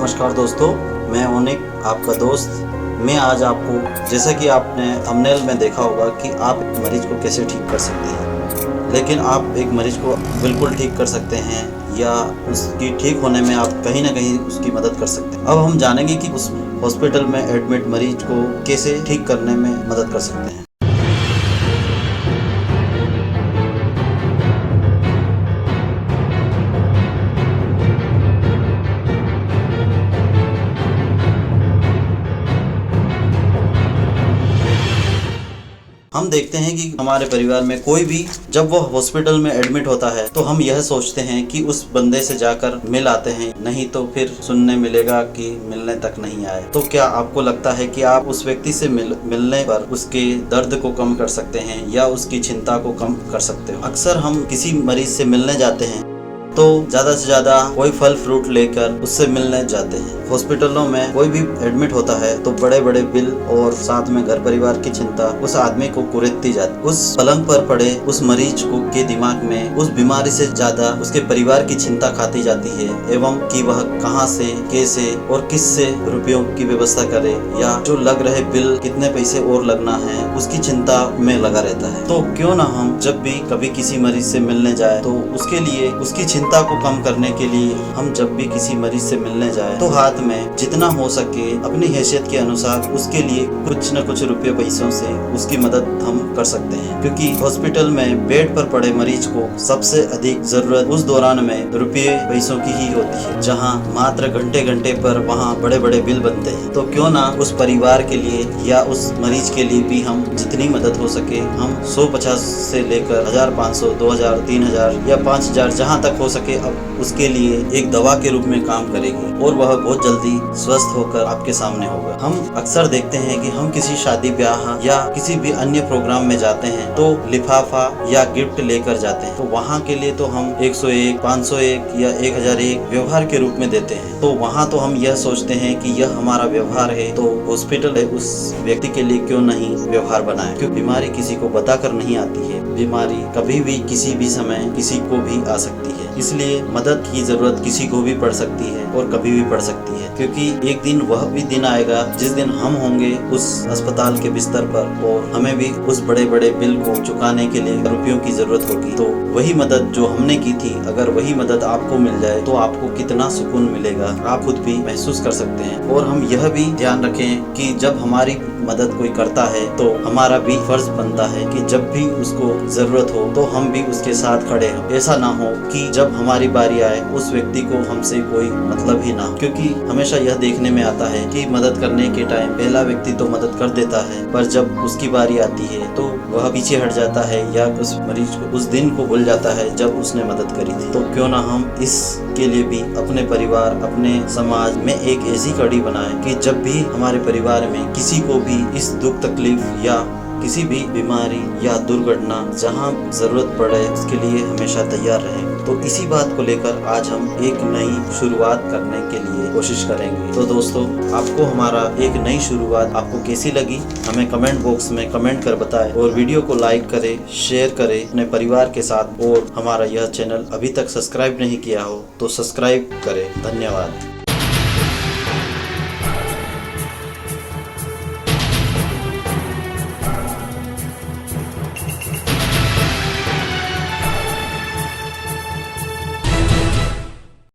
नमस्कार दोस्तों, मैं ओनिक आपका दोस्त। मैं आज आपको, जैसा कि आपने थंबनेल में देखा होगा कि आप एक मरीज को कैसे ठीक कर सकते हैं, लेकिन आप एक मरीज को बिल्कुल ठीक कर सकते हैं या उसकी ठीक होने में आप कहीं ना कहीं उसकी मदद कर सकते हैं। अब हम जानेंगे कि उस हॉस्पिटल में एडमिट मरीज को कैसे ठीक करने में मदद कर सकते हैं। हम देखते हैं कि हमारे परिवार में कोई भी जब वो हॉस्पिटल में एडमिट होता है तो हम यह सोचते हैं कि उस बंदे से जाकर मिल आते हैं, नहीं तो फिर सुनने मिलेगा कि मिलने तक नहीं आए। तो क्या आपको लगता है कि आप उस व्यक्ति से मिलने पर उसके दर्द को कम कर सकते हैं या उसकी चिंता को कम कर सकते हो? अक्सर हम किसी मरीज से मिलने जाते हैं तो ज़्यादा से ज़्यादा कोई फल फ्रूट लेकर उससे मिलने जाते हैं। हॉस्पिटलों में कोई भी एडमिट होता है तो बड़े बड़े बिल और साथ में घर परिवार की चिंता उस आदमी को कुरेदती जाती। उस पलंग पर पड़े उस मरीज को के दिमाग में उस बीमारी से ज़्यादा उसके परिवार की चिंता खाती जाती है, एवं कि वह कहां से, कैसे और किससे रुपयों की व्यवस्था करे या जो लग रहे बिल कितने पैसे और लगना है उसकी चिंता में लगा रहता है। तो क्यों ना हम जब भी कभी किसी मरीज से मिलने जाए तो उसके लिए उसकी चिंता को कम करने के लिए हम जब भी किसी मरीज से मिलने जाए तो हाथ में जितना हो सके अपनी हैसियत के अनुसार उसके लिए कुछ न कुछ रुपये पैसों से उसकी मदद हम कर सकते हैं, क्योंकि हॉस्पिटल में बेड पर पड़े मरीज को सबसे अधिक जरूरत उस दौरान में रुपये पैसों की ही होती है, जहां मात्र घंटे घंटे पर वहां बड़े बड़े बिल बनते हैं। तो क्यों ना उस परिवार के लिए या उस मरीज के लिए भी हम जितनी मदद हो सके हम 150 से लेकर 1500, 2000, 3000 या 5000 जहां तक हो सके अब उसके लिए एक दवा के रूप में काम करेगी और वह बहुत जल्दी स्वस्थ होकर आपके सामने होगा। हम अक्सर देखते हैं कि हम किसी शादी ब्याह या किसी भी अन्य प्रोग्राम में जाते हैं तो लिफाफा या गिफ्ट लेकर जाते हैं, तो वहाँ के लिए तो हम 101, 501 या 1001 व्यवहार के रूप में देते हैं। तो वहाँ तो हम यह सोचते हैं कि यह हमारा व्यवहार है, तो हॉस्पिटल है उस व्यक्ति के लिए क्यों नहीं व्यवहार बनाए, क्योंकि बीमारी किसी को बताकर नहीं आती है। बीमारी कभी भी किसी भी समय किसी को भी आ सकती है, इसलिए मदद की जरूरत किसी को भी पड़ सकती है और कभी भी पड़ सकती है, क्योंकि एक दिन वह भी दिन आएगा जिस दिन हम होंगे उस अस्पताल के बिस्तर पर और हमें भी उस बड़े बड़े बिल को चुकाने के लिए रुपयों की जरूरत होगी। तो वही मदद जो हमने की थी, अगर वही मदद आपको मिल जाए तो आपको कितना सुकून मिलेगा आप खुद भी महसूस कर सकते हैं। और हम यह भी ध्यान रखें कि जब हमारी मदद कोई करता है तो हमारा भी फर्ज बनता है कि जब भी उसको जरूरत हो तो हम भी उसके साथ खड़े हों। ऐसा ना हो कि जब हमारी बारी आए उस व्यक्ति को हमसे कोई मतलब ही ना हो, क्योंकि हमेशा यह देखने में आता है कि मदद करने के टाइम पहला व्यक्ति तो मदद कर देता है, पर जब उसकी बारी आती है तो वह पीछे हट जाता है या उस मरीज को उस दिन को भूल जाता है जब उसने मदद करी थी। तो क्यों ना हम इसके लिए भी अपने परिवार, अपने समाज में एक ऐसी कड़ी बनाएं कि जब भी हमारे परिवार में किसी को भी इस दुख तकलीफ या किसी भी बीमारी या दुर्घटना जहां जरूरत पड़े उसके लिए हमेशा तैयार रहें। तो इसी बात को लेकर आज हम एक नई शुरुआत करने के लिए कोशिश करेंगे। तो दोस्तों, आपको हमारा एक नई शुरुआत आपको कैसी लगी हमें कमेंट बॉक्स में कमेंट कर बताएं और वीडियो को लाइक करें, शेयर करें अपने परिवार के साथ, और हमारा यह चैनल अभी तक सब्सक्राइब नहीं किया हो तो सब्सक्राइब करें। धन्यवाद।